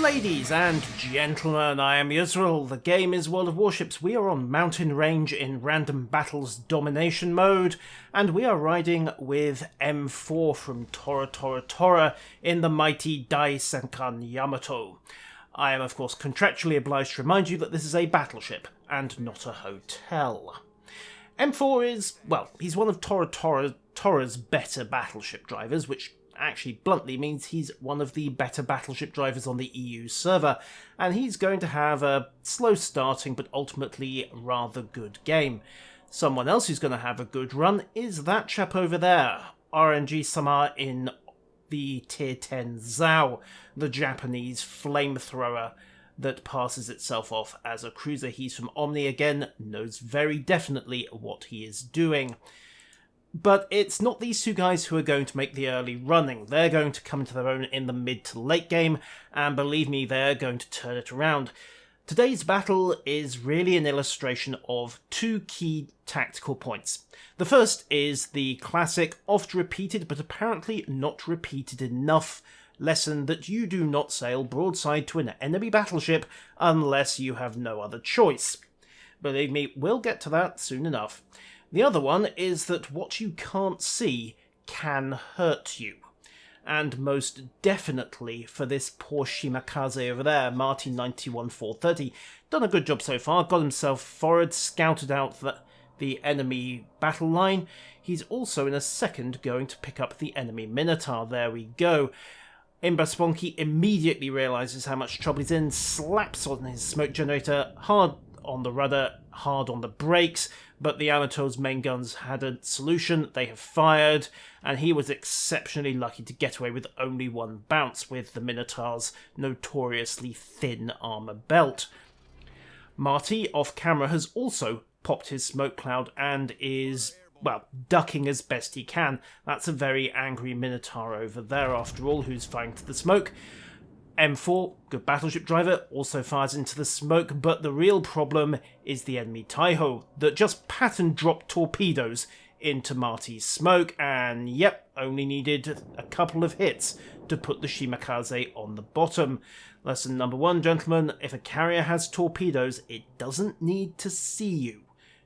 Ladies and gentlemen, I am Yuzral. The game is World of Warships. We are on Mountain Range in Random Battles Domination mode, and we are riding with MFour from Tora in the mighty Dai Senkan Yamato. I am of course contractually obliged to remind you that this is a battleship and not a hotel. MFour is, well, he's one of Tora's better battleship drivers, which actually bluntly means he's one of the better battleship drivers on the EU server, and he's going to have a slow starting but ultimately rather good game. Someone else who's going to have a good run is that chap over there, RNG-sama in the Tier 10 Zao, the Japanese flamethrower that passes itself off as a cruiser. He's from Omni again, knows very definitely what he is doing. But it's not these two guys who are going to make the early running. They're going to come to their own in the mid to late game, and believe me, they're going to turn it around. Today's battle is really an illustration of two key tactical points. The first is the classic, oft repeated but apparently not repeated enough lesson that you do not sail broadside to an enemy battleship unless you have no other choice. Believe me, we'll get to that soon enough. The other one is that what you can't see can hurt you. And most definitely for this poor Shimakaze over there, Marty 91-430. Done a good job so far, got himself forward, scouted out the enemy battle line. He's also in a second going to pick up the enemy Minotaur. There we go. Imbasponki immediately realises how much trouble he's in, slaps on his smoke generator, hard on the rudder, hard on the brakes, but the Yamato's main guns had a solution. They have fired, and he was exceptionally lucky to get away with only one bounce with the Minotaur's notoriously thin armour belt. Marty, off camera, has also popped his smoke cloud and is, well, ducking as best he can. That's a very angry Minotaur over there, after all, who's firing to the smoke. MFour, good battleship driver, also fires into the smoke, but the real problem is the enemy Taiho that just pattern dropped torpedoes into Marty's smoke, and yep, only needed a couple of hits to put the Shimakaze on the bottom. Lesson number one, gentlemen, if a carrier has torpedoes, it doesn't need to see you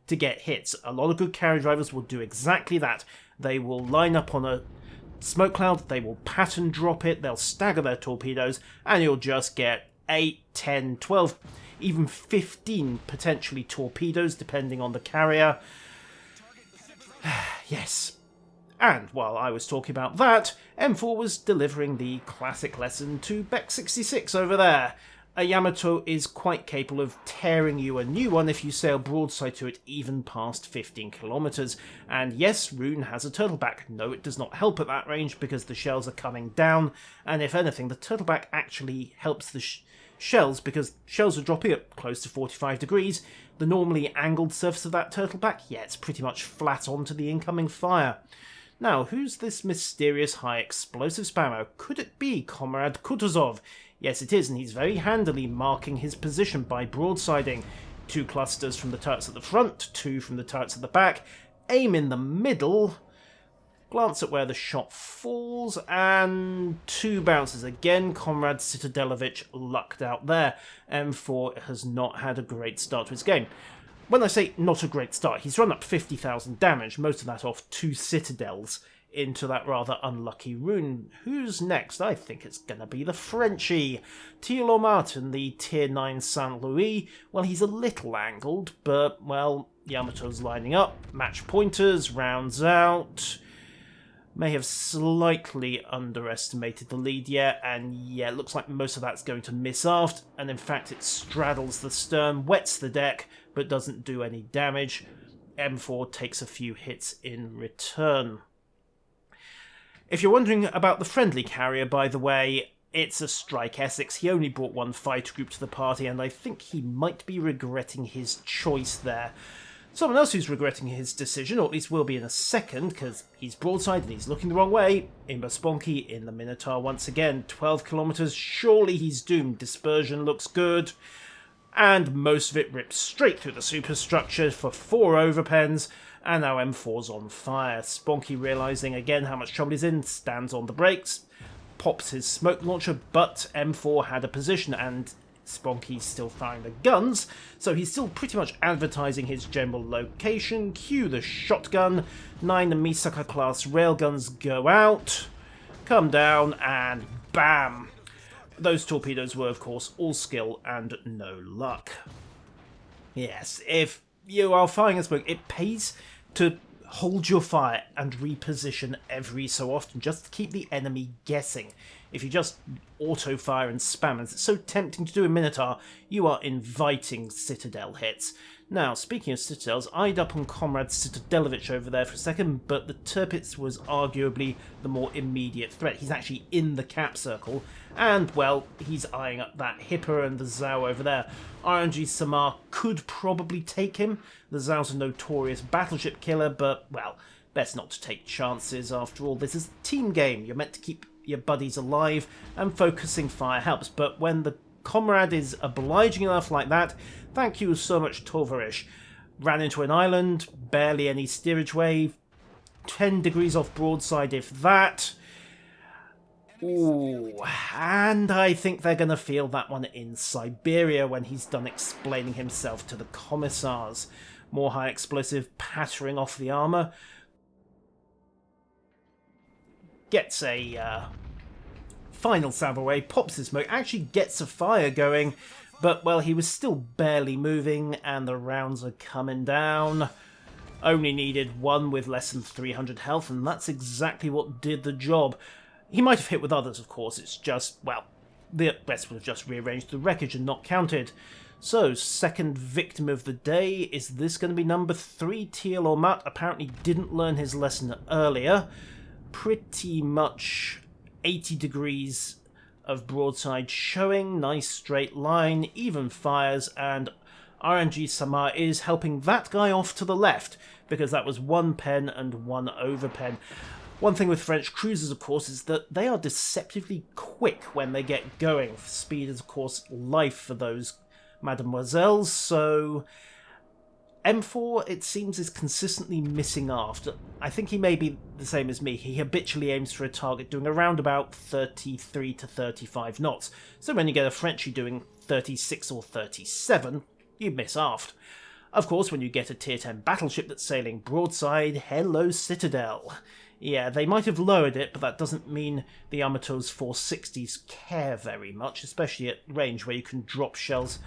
to get hits. A lot of good carrier drivers will do exactly that. They will line up on a smoke cloud, they will pattern drop it, they'll stagger their torpedoes, and you'll just get 8, 10, 12, even 15 potentially torpedoes, depending on the carrier. Yes. And while I was talking about that, MFour was delivering the classic lesson to Beck 66 over there. A Yamato is quite capable of tearing you a new one if you sail broadside to it even past 15 kilometers. And yes, Rune has a turtleback. No, it does not help at that range because the shells are coming down, and if anything, the turtleback actually helps the shells because shells are dropping at close to 45 degrees. The normally angled surface of that turtleback, yeah, it's pretty much flat onto the incoming fire. Now, who's this mysterious high explosive spammer? Could it be Comrade Kutuzov? Yes, it is, and he's very handily marking his position by broadsiding. 2 clusters from the turrets at the front, 2 from the turrets at the back, aim in the middle, glance at where the shot falls, and 2 bounces. Again, Comrade Citadelovich lucked out there. MFour has not had a great start to his game. When I say not a great start, he's run up 50,000 damage, most of that off 2 citadels into that rather unlucky Rune. Who's next? I think it's going to be the Frenchie. Thilo Martin, the Tier 9 Saint Louis. Well, he's a little angled, but, well, Yamato's lining up. Match pointers, rounds out. May have slightly underestimated the lead yet, and yeah, it looks like most of that's going to miss aft, and in fact it straddles the stern, wets the deck, but doesn't do any damage. MFour takes a few hits in return. If you're wondering about the friendly carrier, by the way, it's a Strike Essex. He only brought 1 fighter group to the party, and I think he might be regretting his choice there. Someone else who's regretting his decision, or at least will be in a second, because he's broadside and he's looking the wrong way. Imbasponki in the Minotaur once again. 12 kilometers, surely he's doomed. Dispersion looks good. And most of it rips straight through the superstructure for 4 overpens. And now MFour's on fire. Sponky, realising again how much trouble he's in, stands on the brakes. pops his smoke launcher, but MFour had a position and Sponky's still firing the guns, so he's still pretty much advertising his general location. Cue the shotgun. 9 Misaka class railguns go out, come down, and bam! Those torpedoes were, of course, all skill and no luck. Yes, if you are firing a smoke, it pays to hold your fire and reposition every so often, just to keep the enemy guessing. If you just auto-fire and spam, as it's so tempting to do in Minotaur, you are inviting Citadel hits. Now, speaking of Citadels, eyed up on Comrade Citadelovich over there for a second, but the Tirpitz was arguably the more immediate threat. He's actually in the cap circle, and, well, he's eyeing up that Hipper and the Zhao over there. RNG Samar could probably take him. The Zhao's a notorious battleship killer, but, well, best not to take chances. After all, this is a team game. You're meant to keep your buddies alive, and focusing fire helps. But when the comrade is obliging enough like that, thank you so much, Tovarish. Ran into an island, barely any steerage way, 10 degrees off broadside if that. Ooh, and I think they're going to feel that one in Siberia when he's done explaining himself to the commissars. More high explosive pattering off the armour. Gets a final salvo away, pops his smoke, actually gets a fire going, but, well, he was still barely moving, and the rounds are coming down. Only needed one with less than 300 health, and that's exactly what did the job. He might have hit with others, of course, it's just, well, the rest would have just rearranged the wreckage and not counted. So, second victim of the day, is this going to be number 3? Teal or Mutt apparently didn't learn his lesson earlier. Pretty much 80 degrees of broadside showing, nice straight line, even fires, and RNG Samar is helping that guy off to the left, because that was 1 pen and 1 over pen. One thing with French cruisers, of course, is that they are deceptively quick when they get going. Speed is, of course, life for those mademoiselles, so MFour, it seems, is consistently missing aft. I think he may be the same as me. He habitually aims for a target doing around about 33 to 35 knots. So when you get a Frenchie doing 36 or 37, you miss aft. Of course, when you get a tier 10 battleship that's sailing broadside, hello Citadel. Yeah, they might have lowered it, but that doesn't mean the Yamato's 460s care very much, especially at range where you can drop shells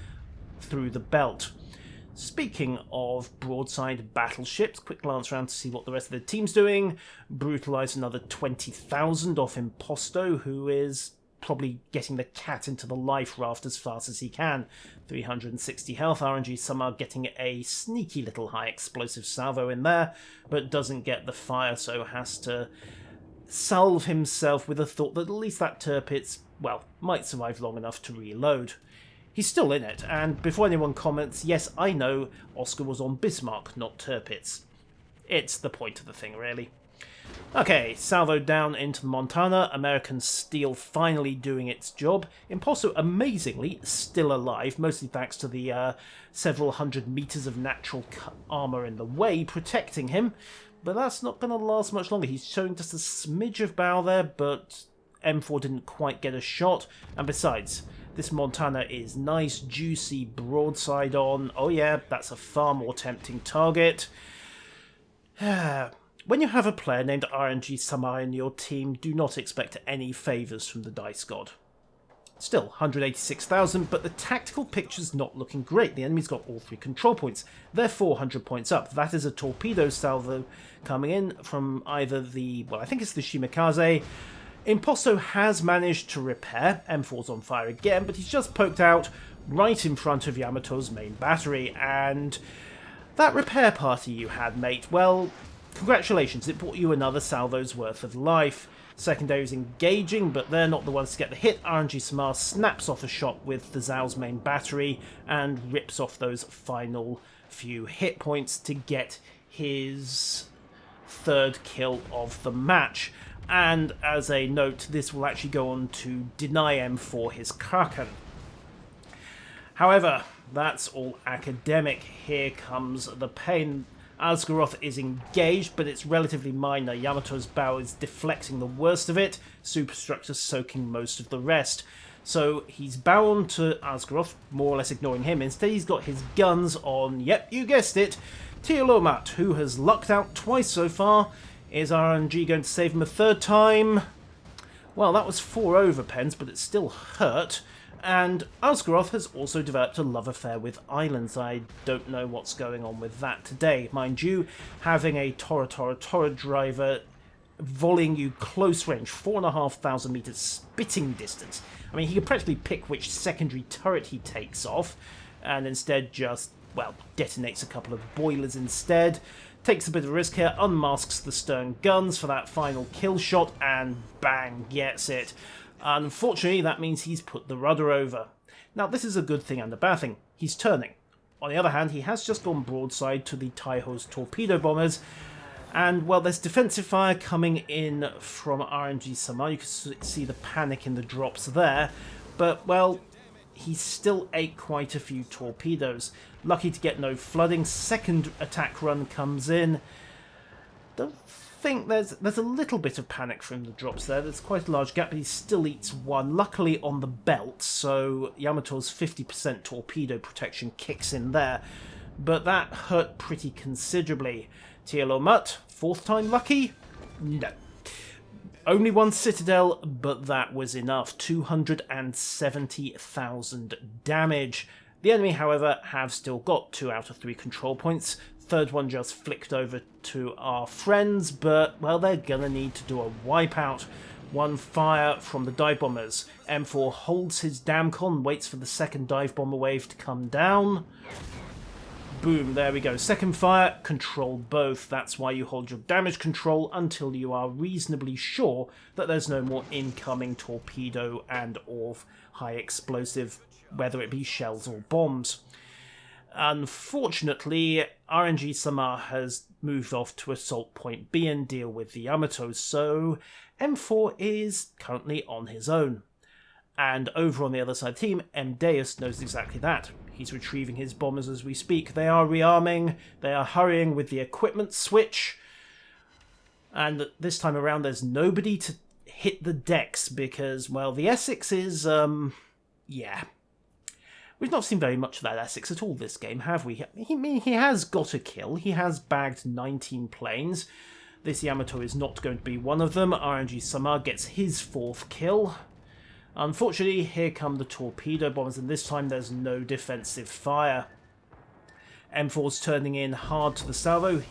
through the belt. Speaking of broadside battleships, quick glance around to see what the rest of the team's doing. Brutalised another 20,000 off Imposto, who is probably getting the cat into the life raft as fast as he can. 360 health. RNG Samar getting a sneaky little high explosive salvo in there, but doesn't get the fire, so has to salve himself with a thought that at least that Tirpitz, well, might survive long enough to reload. He's still in it, and before anyone comments, yes, I know Oscar was on Bismarck, not Tirpitz. It's the point of the thing, really. Okay, salvo down into the Montana. American Steel finally doing its job. Imposto, amazingly, still alive, mostly thanks to the several hundred meters of natural armor in the way protecting him. But that's not going to last much longer. He's showing just a smidge of bow there, but MFour didn't quite get a shot. And besides, this Montana is nice, juicy, broadside on. Oh yeah, that's a far more tempting target. When you have a player named RNG Samar in your team, do not expect any favours from the Dice God. Still, 186,000, but the tactical picture's not looking great. The enemy's got all 3 control points. They're 400 points up. That is a torpedo salvo coming in from either the, well, I think it's the Shimikaze. Imposto has managed to repair. MFour's on fire again, but he's just poked out right in front of Yamato's main battery. And that repair party you had, mate, well, congratulations, it brought you another salvo's worth of life. Secondary's engaging, but they're not the ones to get the hit. RNG Samar snaps off a shot with the Zhao's main battery and rips off those final few hit points to get his 3rd kill of the match. And as a note, this will actually go on to deny MFour his Kraken. However, that's all academic. Here comes the pain. Asgaroth is engaged, but it's relatively minor. Yamato's bow is deflecting the worst of it, superstructure soaking most of the rest. So he's bound to Asgaroth, more or less ignoring him. Instead, he's got his guns on, yep, you guessed it, Tiamat, who has lucked out twice so far. Is RNG going to save him a third time? Well, that was 4 overpens, but it still hurt. And Asgaroth has also developed a love affair with islands. I don't know what's going on with that today. Mind you, having a Tora driver volleying you close range, 4,500 meters spitting distance. I mean, he could practically pick which secondary turret he takes off, and instead just, well, detonates a couple of boilers instead. Takes a bit of a risk here, unmasks the stern guns for that final kill shot, and bang, gets it. Unfortunately, that means he's put the rudder over. Now, this is a good thing and a bad thing. He's turning. On the other hand, he has just gone broadside to the Taiho's torpedo bombers, and, well, there's defensive fire coming in from RNG Samar. You can see the panic in the drops there, but, well, he still ate quite a few torpedoes. Lucky to get no flooding. Second attack run comes in. Don't think there's a little bit of panic from the drops there. There's quite a large gap, but he still eats one. Luckily on the belt, so Yamato's 50% torpedo protection kicks in there. But that hurt pretty considerably. Tiamat, 4th time lucky? No. Only one citadel, but that was enough. 270,000 damage. The enemy, however, have still got 2 out of 3 control points. Third one just flicked over to our friends, but, well, they're gonna need to do a wipeout. One fire from the dive bombers. MFour holds his damcon, waits for the second dive bomber wave to come down. Boom, there we go. Second fire, control both. That's why you hold your damage control until you are reasonably sure that there's no more incoming torpedo and or high explosive, whether it be shells or bombs. Unfortunately, RNG Samar has moved off to assault point B and deal with the Yamato, so MFour is currently on his own. And over on the other side of the team, Deus knows exactly that. He's retrieving his bombers as we speak. They are rearming, they are hurrying with the equipment switch, and this time around there's nobody to hit the decks because, well, the Essex is, yeah. We've not seen very much of that Essex at all this game, have we? He has got a kill. He has bagged 19 planes. This Yamato is not going to be one of them. RNG Samar gets his 4th kill. Unfortunately, here come the torpedo bombers, and this time there's no defensive fire. MFour's turning in hard to the salvo.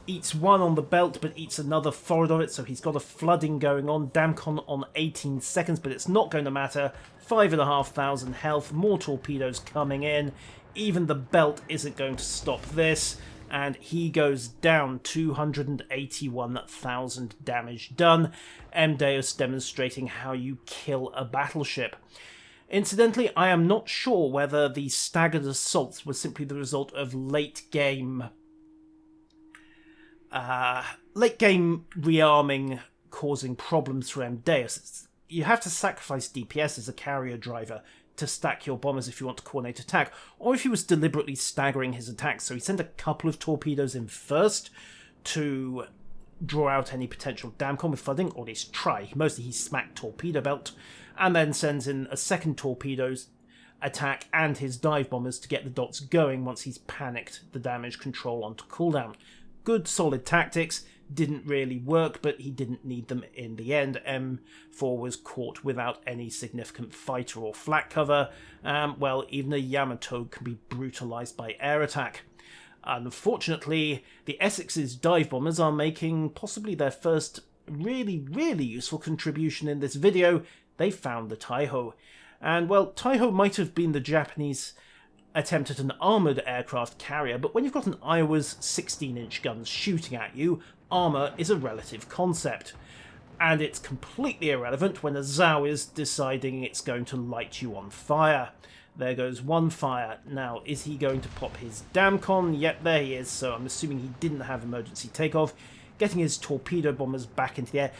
Eats one on the belt, but eats another forward of it, so he's got a flooding going on. Damcon on 18 seconds, but it's not going to matter. 5,500 health, more torpedoes coming in. Even the belt isn't going to stop this, and he goes down. 281,000 damage done. Deus demonstrating how you kill a battleship. Incidentally, I am not sure whether the staggered assaults were simply the result of late game rearming causing problems for Deus. You have to sacrifice DPS as a carrier driver to stack your bombers if you want to coordinate attack, or if he was deliberately staggering his attacks. So he sent a couple of torpedoes in first to draw out any potential damcon with flooding, or at least try. Mostly he smacked torpedo belt, and then sends in a second torpedoes attack and his dive bombers to get the dots going once he's panicked the damage control onto cooldown. Good solid tactics, didn't really work, but he didn't need them in the end. MFour was caught without any significant fighter or flak cover. Well, even a Yamato can be brutalized by air attack. Unfortunately, the Essex's dive bombers are making possibly their first really useful contribution in this video. They found the Taiho. And, well, Taiho might have been the Japanese attempt at an armoured aircraft carrier, but when you've got an Iowa's 16-inch guns shooting at you, armour is a relative concept. And it's completely irrelevant when a Zhao is deciding it's going to light you on fire. There goes one fire. Now, is he going to pop his damcon? Yep, there he is, so I'm assuming he didn't have emergency takeoff. Getting his torpedo bombers back into the air.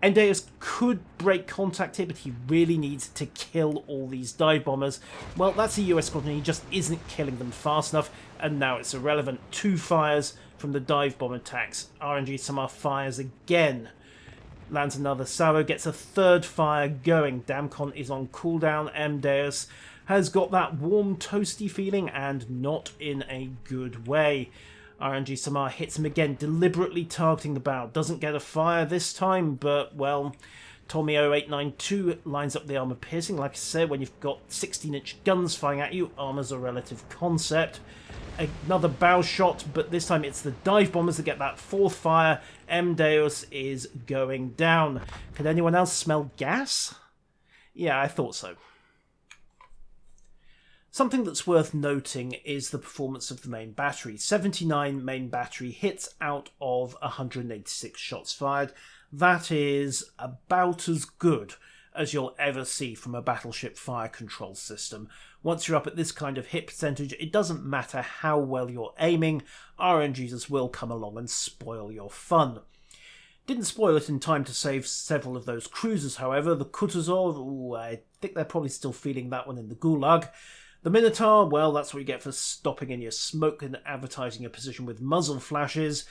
Deus could break contact here, but he really needs to kill all these dive bombers. Well, that's a US squadron, he just isn't killing them fast enough, and now it's irrelevant. 2 fires from the dive bomb attacks. RNG Samar fires again. Lands another salvo, gets a third fire going. Damcon is on cooldown. M-Deus has got that warm, toasty feeling, and not in a good way. RNG Samar hits him again, deliberately targeting the bow. Doesn't get a fire this time, but, well, Tommy 0892 lines up the armor piercing. Like I said, when you've got 16-inch guns firing at you, armor's a relative concept. Another bow shot, but this time it's the dive bombers that get that fourth fire. M-Deus is going down. Can anyone else smell gas? Yeah, I thought so. Something that's worth noting is the performance of the main battery. 79 main battery hits out of 186 shots fired. That is about as good as you'll ever see from a battleship fire control system. Once you're up at this kind of hit percentage, it doesn't matter how well you're aiming, RNGs will come along and spoil your fun. Didn't spoil it in time to save several of those cruisers, however. The Kutuzov, I think they're probably still feeling that one in the Gulag. The Minotaur, well, that's what you get for stopping in your smoke and advertising your position with muzzle flashes.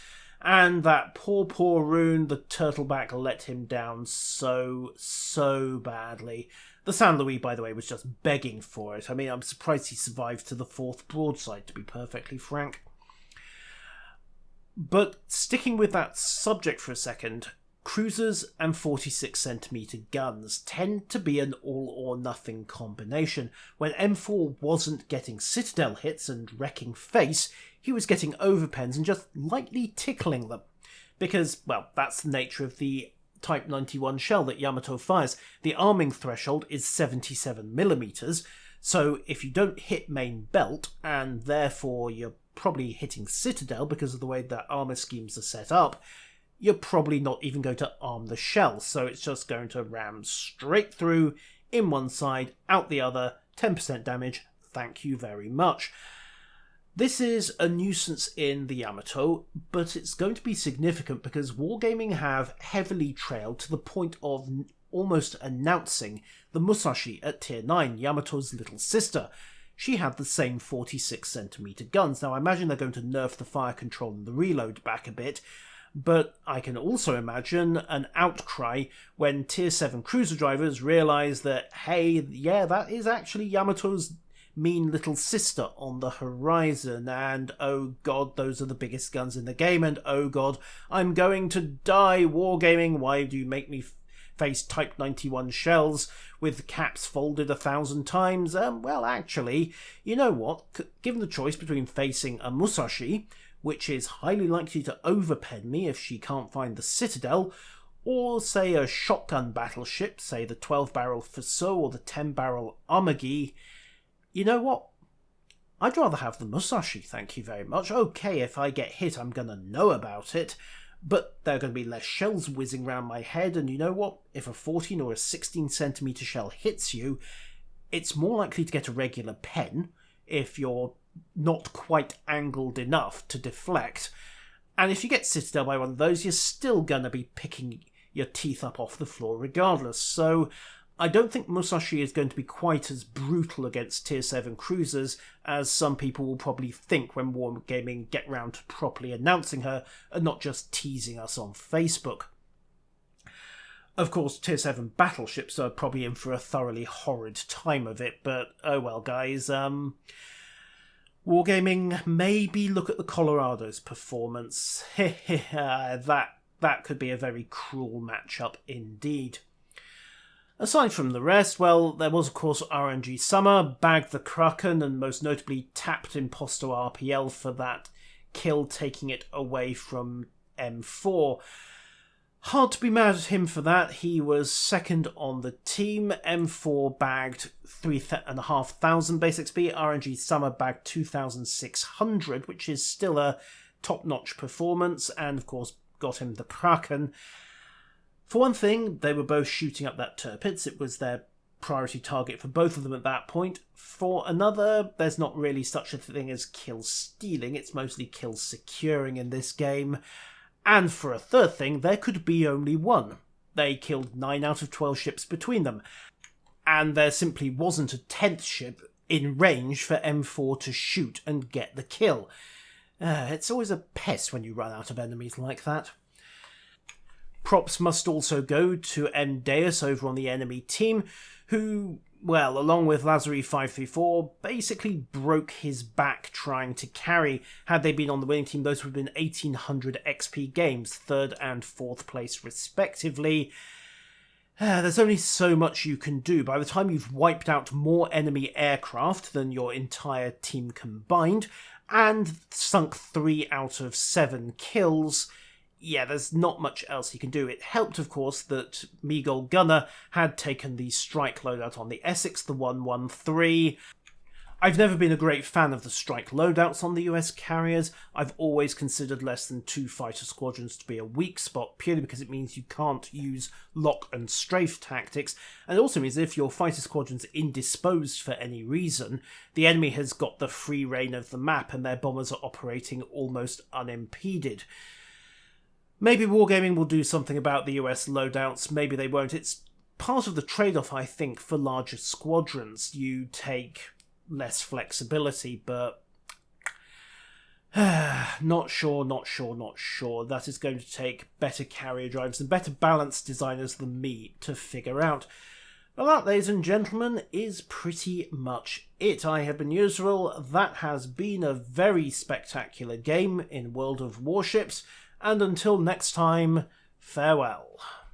And that poor Rune, the Turtleback, let him down so badly. The San Luis, by the way, was just begging for it. I mean, I'm surprised he survived to the fourth broadside, to be perfectly frank. But sticking with that subject for a second, cruisers and 46cm guns tend to be an all-or-nothing combination. When MFour wasn't getting Citadel hits and wrecking face, he was getting overpens and just lightly tickling them. Because, well, that's the nature of the Type 91 shell that Yamato fires. The arming threshold is 77mm, so if you don't hit main belt, and therefore you're probably hitting Citadel because of the way that armor schemes are set up, you're probably not even going to arm the shell, so it's just going to ram straight through, in one side, out the other, 10% damage, thank you very much. This is a nuisance in the Yamato, but it's going to be significant because Wargaming have heavily trailed to the point of almost announcing the Musashi at tier 9, Yamato's little sister. She had the same 46cm guns. Now I imagine they're going to nerf the fire control and the reload back a bit, but I can also imagine an outcry when tier 7 cruiser drivers realise that, hey, yeah, that is actually Yamato's mean little sister on the horizon, and oh god, those are the biggest guns in the game, and oh god, I'm going to die. Wargaming, why do you make me face Type 91 shells with caps folded 1,000 times? Well, actually, you know what? Given the choice between facing a Musashi, which is highly likely to overpen me if she can't find the Citadel, or say a shotgun battleship, say the 12-barrel Fuso or the 10-barrel Amagi, you know what? I'd rather have the Musashi, thank you very much. Okay, if I get hit, I'm going to know about it, but there are going to be less shells whizzing around my head, and you know what? If a 14 or a 16cm shell hits you, it's more likely to get a regular pen if you're not quite angled enough to deflect. And if you get Citadel by one of those, you're still going to be picking your teeth up off the floor regardless. So I don't think Musashi is going to be quite as brutal against tier 7 cruisers as some people will probably think when Wargaming get round to properly announcing her and not just teasing us on Facebook. Of course, tier 7 battleships are probably in for a thoroughly horrid time of it, but oh well, guys. Wargaming, maybe look at the Colorado's performance. that could be a very cruel matchup indeed. Aside from the rest, well, there was of course RNG Summer, bagged the Kraken, and most notably tapped Imposto RPL for that kill, taking it away from MFour. Hard to be mad at him for that. He was second on the team. MFour bagged 3,500 base XP. RNG Summer bagged 2,600, which is still a top-notch performance, and of course got him the Kraken. For one thing, they were both shooting up that Tirpitz. It was their priority target for both of them at that point. For another, there's not really such a thing as kill stealing. It's mostly kill securing in this game. And for a third thing, there could be only one. They killed 9 out of 12 ships between them. And there simply wasn't a 10th ship in range for MFour to shoot and get the kill. It's always a pest when you run out of enemies like that. Props must also go to Deus over on the enemy team, who, well, along with Lazari 534, basically broke his back trying to carry. Had they been on the winning team, those would have been 1800 XP games, 3rd and 4th place respectively. There's only so much you can do. By the time you've wiped out more enemy aircraft than your entire team combined, and sunk 3 out of 7 kills, yeah, there's not much else you can do. It helped, of course, that Meagle Gunner had taken the strike loadout on the Essex, the 113. I've never been a great fan of the strike loadouts on the US carriers. I've always considered less than 2 fighter squadrons to be a weak spot, purely because it means you can't use lock and strafe tactics, and it also means that if your fighter squadron's indisposed for any reason, the enemy has got the free reign of the map and their bombers are operating almost unimpeded. Maybe Wargaming will do something about the US loadouts, maybe they won't. It's part of the trade-off, I think, for larger squadrons. You take less flexibility, but not sure. That is going to take better carrier drivers and better balanced designers than me to figure out. Well, that, ladies and gentlemen, is pretty much it. I have been Yuzral. That has been a very spectacular game in World of Warships, and until next time, farewell.